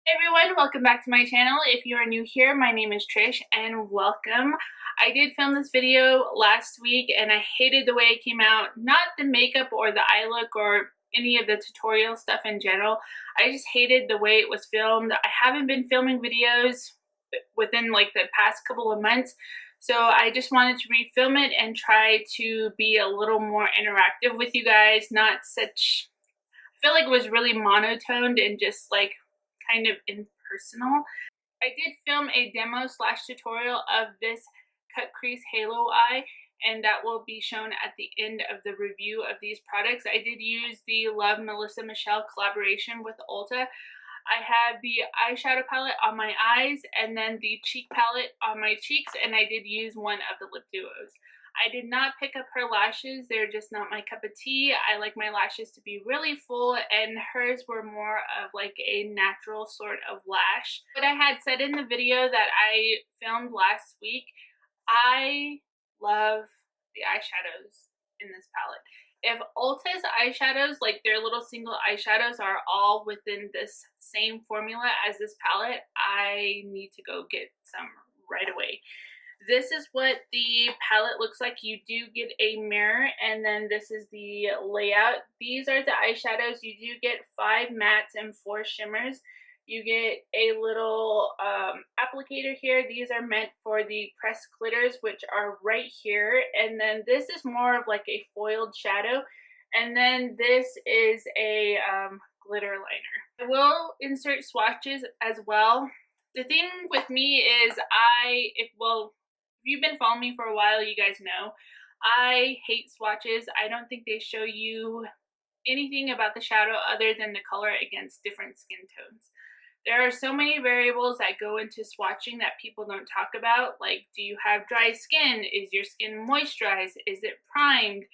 Hey everyone, welcome back to my channel. If you are new here, my name is Trish and welcome. I did film this video last week and I hated the way it came out. Not the makeup or the eye look or any of the tutorial stuff in general. I just hated the way it was filmed. I haven't been filming videos within like the past couple of months, so I just wanted to refilm it and try to be a little more interactive with you guys. Not such, I feel like it was really monotoned and just like kind of impersonal. I did film a demo slash tutorial of this cut crease halo eye, and that will be shown at the end of the review of these products. I did use the LoveMelisaMichelle collaboration with Ulta. I have the eyeshadow palette on my eyes and then the cheek palette on my cheeks, and I did use one of the lip duos. I did not pick up her lashes. They're just not my cup of tea. I like my lashes to be really full, and hers were more of like a natural sort of lash. What I had said in the video that I filmed last week, I love the eyeshadows in this palette. If Ulta's eyeshadows, like their little single eyeshadows, are all within this same formula as this palette, I need to go get some right away. This is what the palette looks like. You do get a mirror, and then this is the layout. These are the eyeshadows. You do get 5 mattes and 4 shimmers. You get a little applicator here. These are meant for the pressed glitters, which are right here. And then this is more of like a foiled shadow. And then this is a glitter liner. I will insert swatches as well. The thing with me is if you've been following me for a while, you guys know I hate swatches. I don't think they show you anything about the shadow other than the color against different skin tones. There are so many variables that go into swatching that people don't talk about, like, do you have dry skin? Is your skin moisturized? Is it primed?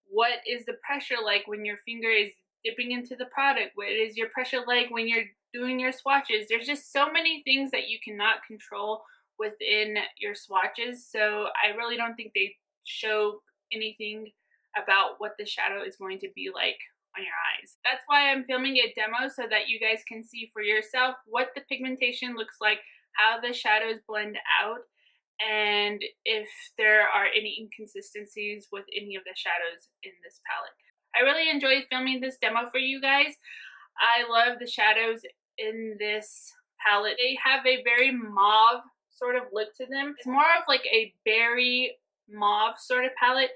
What is the pressure like when your finger is dipping into the product? What is your pressure like when you're doing your swatches? There's just so many things that you cannot control within your swatches, so I really don't think they show anything about what the shadow is going to be like on your eyes. That's why I'm filming a demo, so that you guys can see for yourself what the pigmentation looks like, how the shadows blend out, and if there are any inconsistencies with any of the shadows in this palette. I really enjoyed filming this demo for you guys. I love the shadows in this palette. They have a very mauve sort of look to them. It's more of like a berry mauve sort of palette.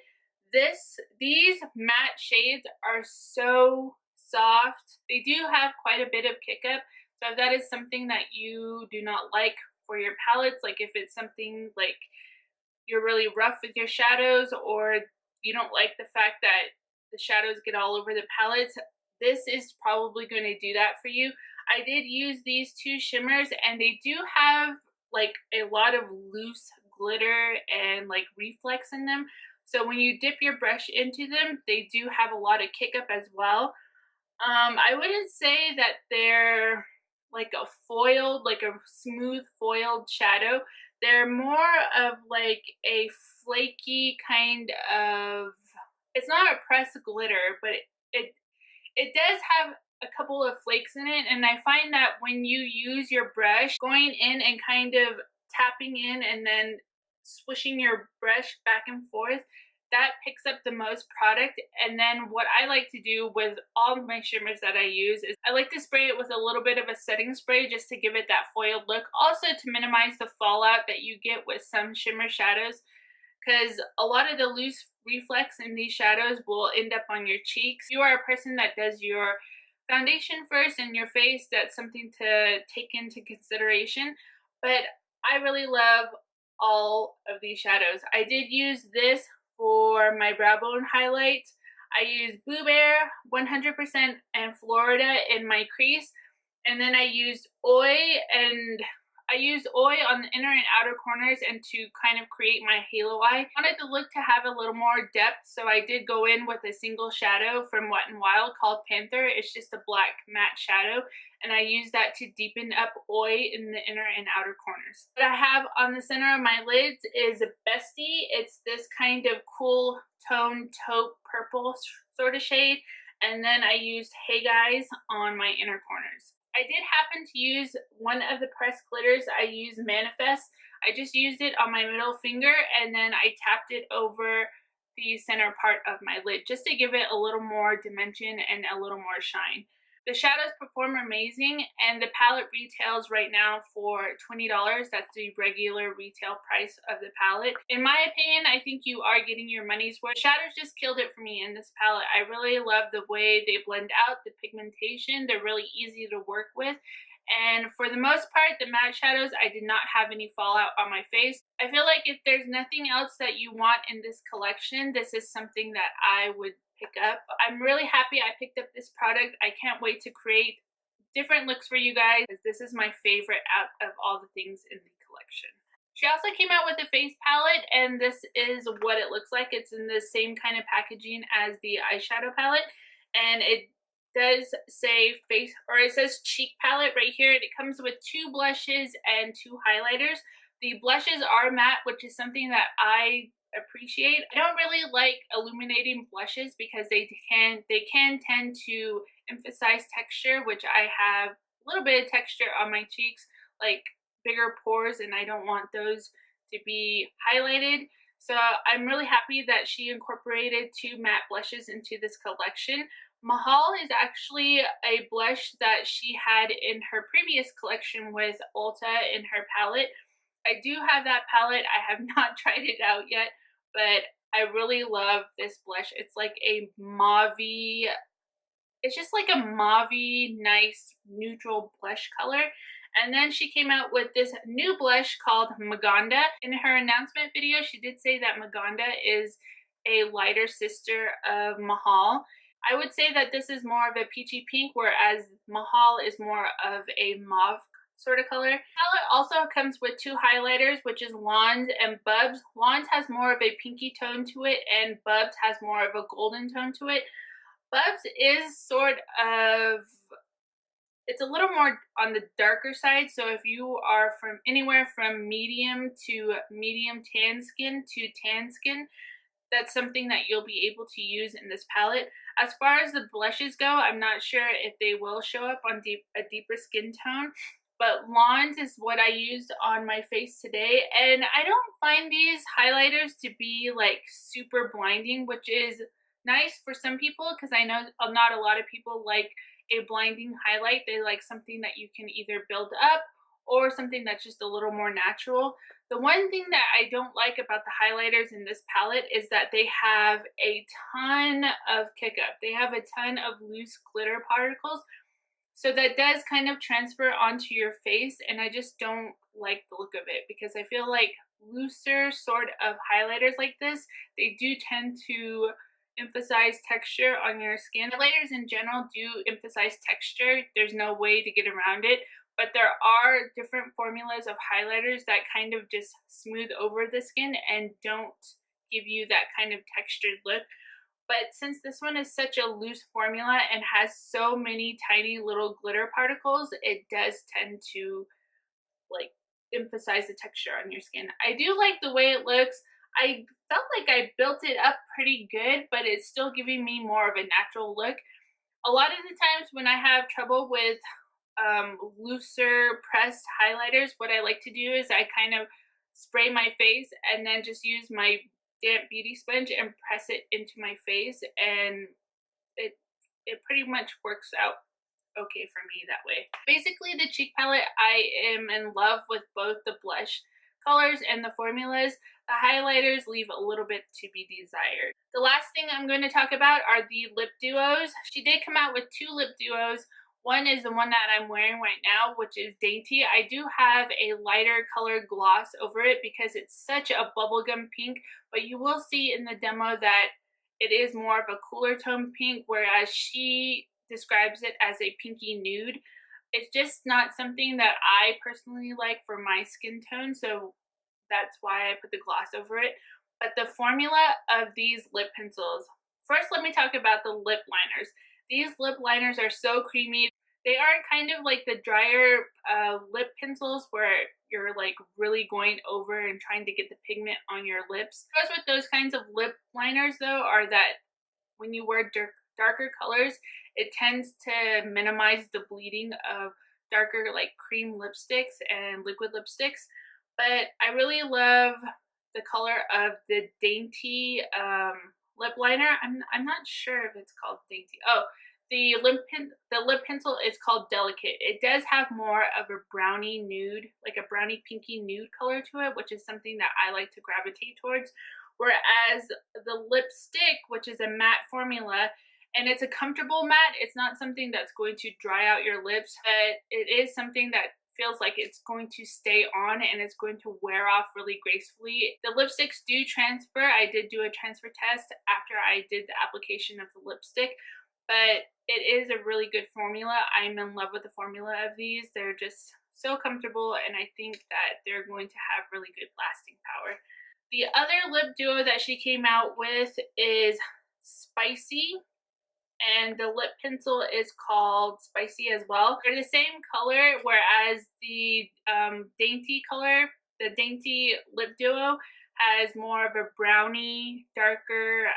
These matte shades are so soft. They do have quite a bit of kick up, so if that is something that you do not like for your palettes, like if it's something like you're really rough with your shadows, or you don't like the fact that the shadows get all over the palettes, this is probably going to do that for you. I did use these 2 shimmers, and they do have like a lot of loose glitter and like reflex in them. So when you dip your brush into them, they do have a lot of kick up as well. I wouldn't say that they're like a foiled, like a smooth foiled shadow. They're more of like a flaky kind of, it's not a pressed glitter, but it does have a couple of flakes in it, and I find that when you use your brush, going in and kind of tapping in and then swishing your brush back and forth, that picks up the most product. And then what I like to do with all of my shimmers that I use is I like to spray it with a little bit of a setting spray just to give it that foiled look, also to minimize the fallout that you get with some shimmer shadows, because a lot of the loose reflex in these shadows will end up on your cheeks. If you are a person that does your foundation first and your face, that's something to take into consideration. But I really love all of these shadows. I did use this for my brow bone highlight. I used Boo Bear 100% and Florida in my crease, and then I used Oi on the inner and outer corners and to kind of create my halo eye. I wanted the look to have a little more depth, so I did go in with a single shadow from Wet n Wild called Panther. It's just a black matte shadow, and I used that to deepen up Oi in the inner and outer corners. What I have on the center of my lids is Bestie. It's this kind of cool tone taupe purple sort of shade, and then I used Hey Guys on my inner corners. I did happen to use one of the pressed glitters. I used Manifest. I just used it on my middle finger and then I tapped it over the center part of my lid just to give it a little more dimension and a little more shine. The shadows perform amazing, and the palette retails right now for $20. That's the regular retail price of the palette. In my opinion, I think you are getting your money's worth. Shadows just killed it for me in this palette. I really love the way they blend out, the pigmentation. They're really easy to work with. And for the most part, the matte shadows, I did not have any fallout on my face. I feel like if there's nothing else that you want in this collection, this is something that I would pick up. I'm really happy I picked up this product. I can't wait to create different looks for you guys, because this is my favorite out of all the things in the collection. She also came out with a face palette, and this is what it looks like. It's in the same kind of packaging as the eyeshadow palette, and it does say face, or it says cheek palette right here. It comes with 2 blushes and 2 highlighters. The blushes are matte, which is something that I appreciate. I don't really like illuminating blushes because they can tend to emphasize texture, which I have a little bit of texture on my cheeks, like bigger pores, and I don't want those to be highlighted. So I'm really happy that she incorporated 2 matte blushes into this collection. Mahal is actually a blush that she had in her previous collection with Ulta in her palette. I do have that palette. I have not tried it out yet, but I really love this blush. It's like a mauvey, it's just like a mauvey, nice, neutral blush color. And then she came out with this new blush called Maganda. In her announcement video, she did say that Maganda is a lighter sister of Mahal. I would say that this is more of a peachy pink, whereas Mahal is more of a mauve sort of color. Palette also comes with 2 highlighters, which is Lawns and Bubs. Lawns has more of a pinky tone to it, and Bubs has more of a golden tone to it. Bubs is sort of, it's a little more on the darker side, so if you are from anywhere from medium to medium tan skin to tan skin, that's something that you'll be able to use in this palette. As far as the blushes go, I'm not sure if they will show up on a deeper skin tone, but Lawns is what I used on my face today, and I don't find these highlighters to be like super blinding, which is nice for some people, because I know not a lot of people like a blinding highlight. They like something that you can either build up or something that's just a little more natural. The one thing that I don't like about the highlighters in this palette is that they have a ton of kick-up. They have a ton of loose glitter particles. So that does kind of transfer onto your face, and I just don't like the look of it, because I feel like looser sort of highlighters like this, they do tend to emphasize texture on your skin. Highlighters in general do emphasize texture. There's no way to get around it. But there are different formulas of highlighters that kind of just smooth over the skin and don't give you that kind of textured look. But since this one is such a loose formula and has so many tiny little glitter particles, it does tend to like emphasize the texture on your skin. I do like the way it looks. I felt like I built it up pretty good, but it's still giving me more of a natural look. A lot of the times when I have trouble with looser pressed highlighters, what I like to do is I kind of spray my face and then just use my damp beauty sponge and press it into my face, and it pretty much works out okay for me that way. Basically, the cheek palette, I am in love with both the blush colors and the formulas. The highlighters leave a little bit to be desired. The last thing I'm going to talk about are the lip duos. She did come out with 2 lip duos. One is the one that I'm wearing right now, which is Dainty. I do have a lighter colored gloss over it because it's such a bubblegum pink, but you will see in the demo that it is more of a cooler tone pink, whereas she describes it as a pinky nude. It's just not something that I personally like for my skin tone, so that's why I put the gloss over it. But the formula of these lip pencils, first let me talk about the lip liners. These lip liners are so creamy. They aren't kind of like the drier lip pencils where you're like really going over and trying to get the pigment on your lips. Pros with those kinds of lip liners though are that when you wear darker colors, it tends to minimize the bleeding of darker like cream lipsticks and liquid lipsticks, but I really love the color of the Dainty lip liner. I'm not sure if it's called Dainty. Oh, the lip pencil is called Delicate. It does have more of a brownie nude, like a brownie pinky nude color to it, which is something that I like to gravitate towards. Whereas the lipstick, which is a matte formula, and it's a comfortable matte, it's not something that's going to dry out your lips, but it is something that feels like it's going to stay on and it's going to wear off really gracefully. The lipsticks do transfer. I did do a transfer test after I did the application of the lipstick, but it is a really good formula. I'm in love with the formula of these. They're just so comfortable, and I think that they're going to have really good lasting power. The other lip duo that she came out with is Spicy, and the lip pencil is called Spicy as well. They're the same color, whereas the Dainty color, the Dainty lip duo, has more of a brownie, darker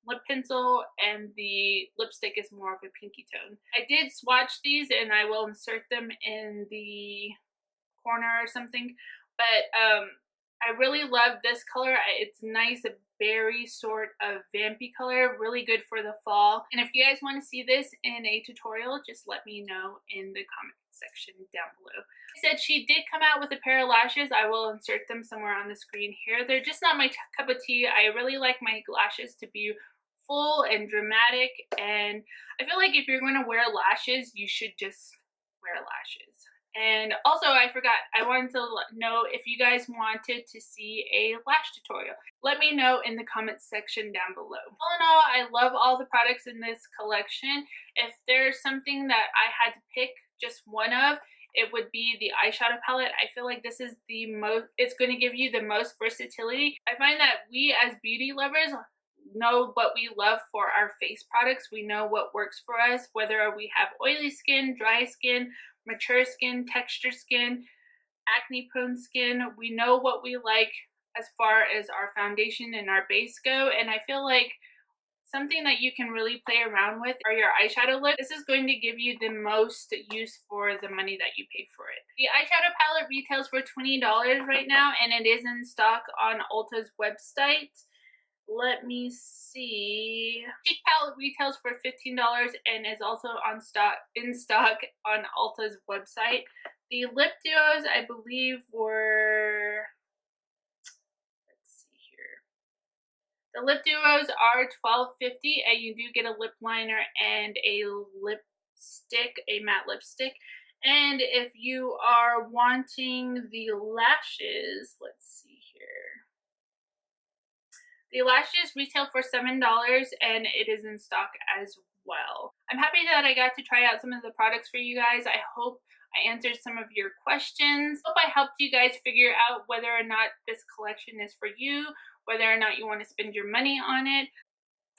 lip pencil, and the lipstick is more of a pinky tone. I did swatch these, and I will insert them in the corner or something, but I really love this color. It's nice, a berry sort of vampy color, really good for the fall. And if you guys want to see this in a tutorial, just let me know in the comment section down below. I said she did come out with a pair of lashes. I will insert them somewhere on the screen here. They're just not my cup of tea. I really like my lashes to be full and dramatic, and I feel like if you're going to wear lashes, you should just wear lashes. And also, I forgot, I wanted to know if you guys wanted to see a lash tutorial. Let me know in the comments section down below. All in all, I love all the products in this collection. If there's something that I had to pick just one of, it would be the eyeshadow palette. I feel like this is the most, it's going to give you the most versatility. I find that we as beauty lovers know what we love for our face products. We know what works for us, whether we have oily skin, dry skin, mature skin, texture skin, acne prone skin. We know what we like as far as our foundation and our base go, and I feel like something that you can really play around with are your eyeshadow look. This is going to give you the most use for the money that you pay for it. The eyeshadow palette retails for $20 right now, and it is in stock on Ulta's website. Let me see. Cheek palette retails for $15 and is also in stock on Ulta's website. The lip duos, I believe, were, let's see here. The lip duos are $12.50, and you do get a lip liner and a lipstick, a matte lipstick. And if you are wanting the lashes, let's see here. The lashes retail for $7 and it is in stock as well. I'm happy that I got to try out some of the products for you guys. I hope I answered some of your questions. Hope I helped you guys figure out whether or not this collection is for you, whether or not you want to spend your money on it.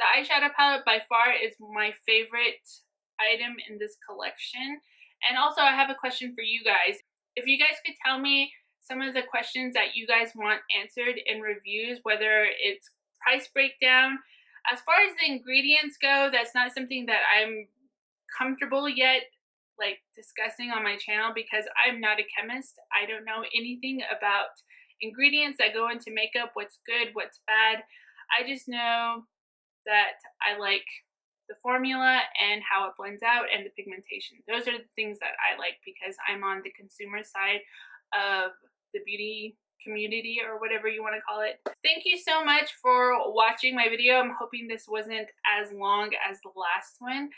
The eyeshadow palette by far is my favorite item in this collection. And also, I have a question for you guys. If you guys could tell me some of the questions that you guys want answered in reviews, whether it's price breakdown. As far as the ingredients go, that's not something that I'm comfortable yet like discussing on my channel because I'm not a chemist. I don't know anything about ingredients that go into makeup, what's good, what's bad. I just know that I like the formula and how it blends out and the pigmentation. Those are the things that I like because I'm on the consumer side of the beauty community or whatever you want to call it. Thank you so much for watching my video. I'm hoping this wasn't as long as the last one.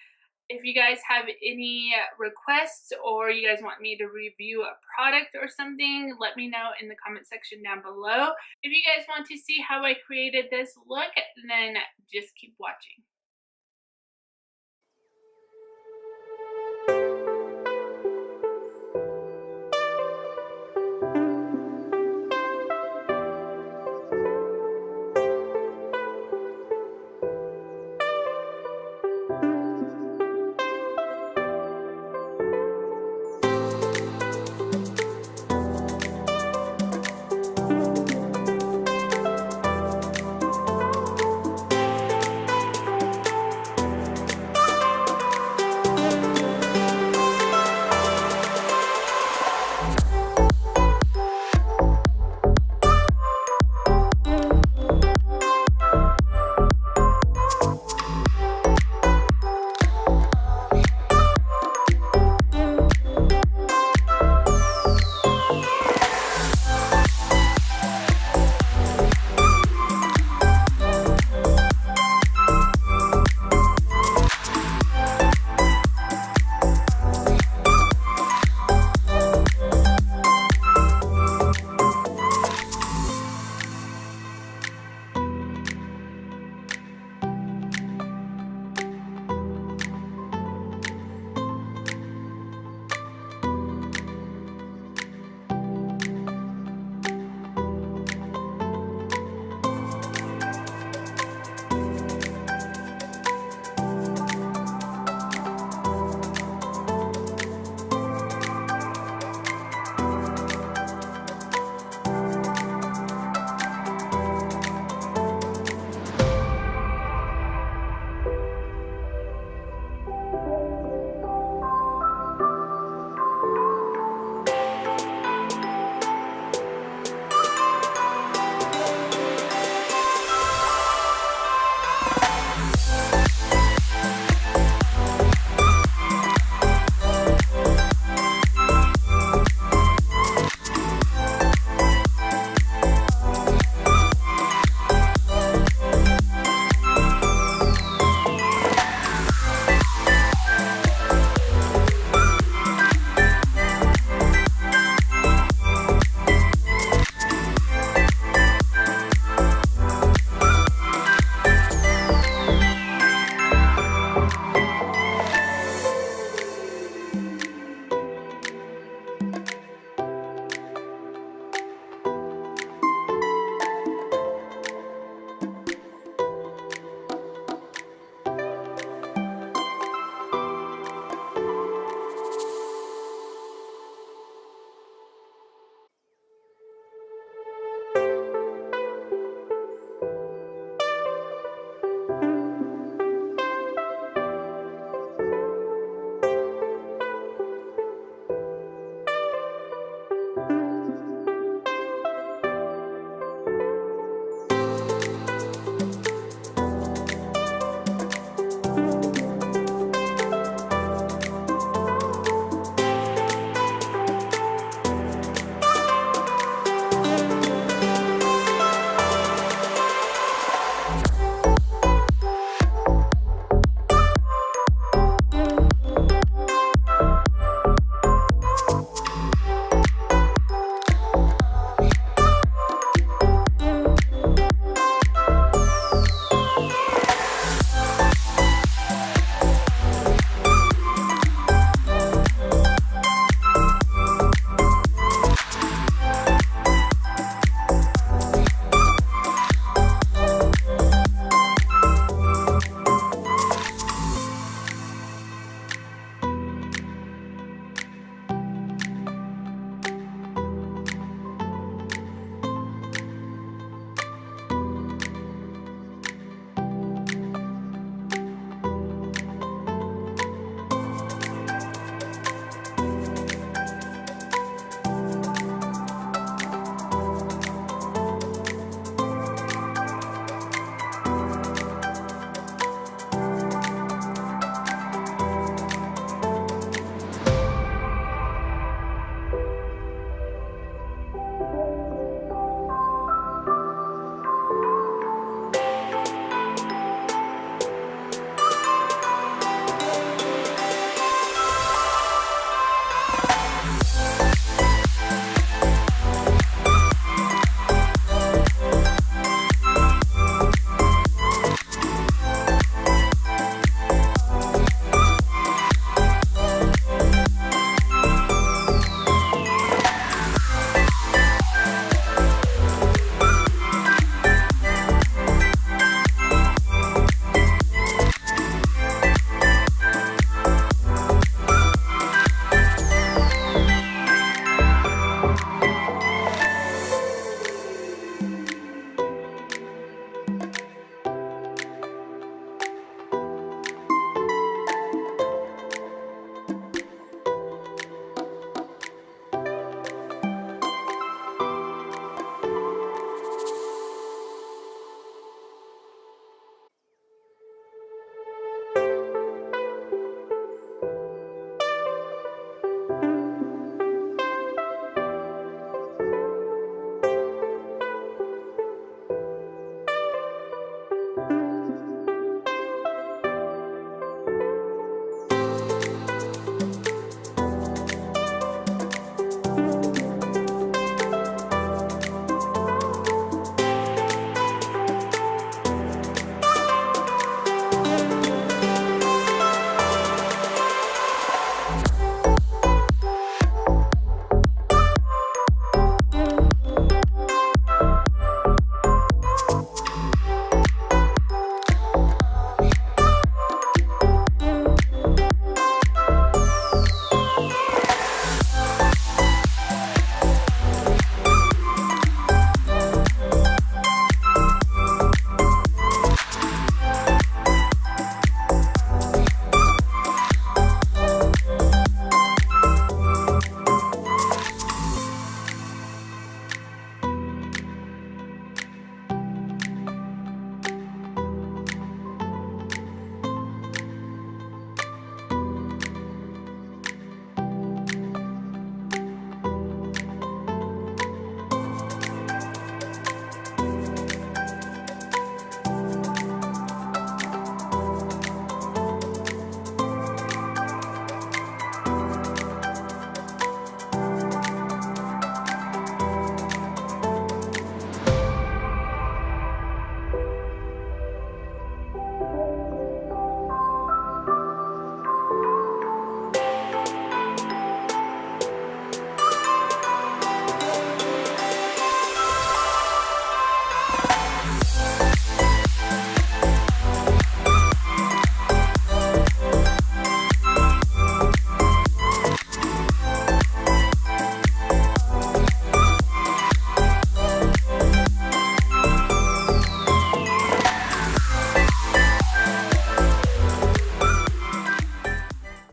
If you guys have any requests or you guys want me to review a product or something, let me know in the comment section down below. If you guys want to see how I created this look, then just keep watching.